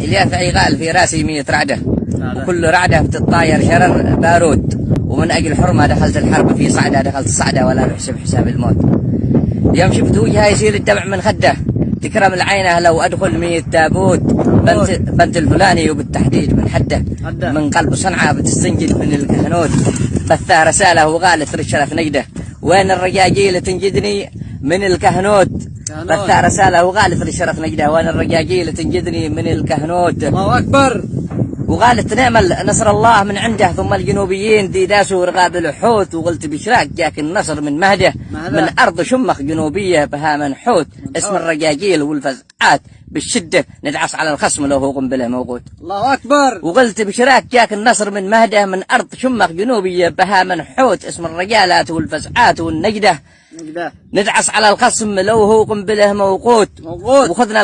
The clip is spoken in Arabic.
اليافعي قال في راسي 100 رعدة، وكل رعدة بتطاير شرر بارود، ومن أجل حرمة دخلت الحرب في صعدة، دخلت صعدة ولا بحسب حساب الموت. يوم شفت وجهها يسيل الدمع من خده، تكرم العينة لو أدخل 100 تابوت. بنت الفلاني وبالتحديد من حده، من قلب صنعاء بتستنجد من الكهنوت. بثها رسالة وقالت للشرف نجده، وين الرجاجيل تنجدني من الكهنوت. بثها رسالة وقالت للشرف نجده، وين الرجاجيل تنجدني من الكهنوت. الله أكبر. وقالت نعمل نصر الله من عنده، ثم الجنوبيين دي داسوا رقاب الحوت. وقلت بشراك جاك النصر من مهده، من أرض شمخ جنوبية بها منحوت. اسم الرجاجيل والفزعات بالشدة ندعس على الخصم لو هو قنبله موجود. الله أكبر. وقلت بشراك جاك النصر من مهده، من أرض شمخ جنوبية بها منحوت. اسم الرجالات والفزعات والنجدة ندعس على الخصم لو هو قنبله موقوت. وخذنا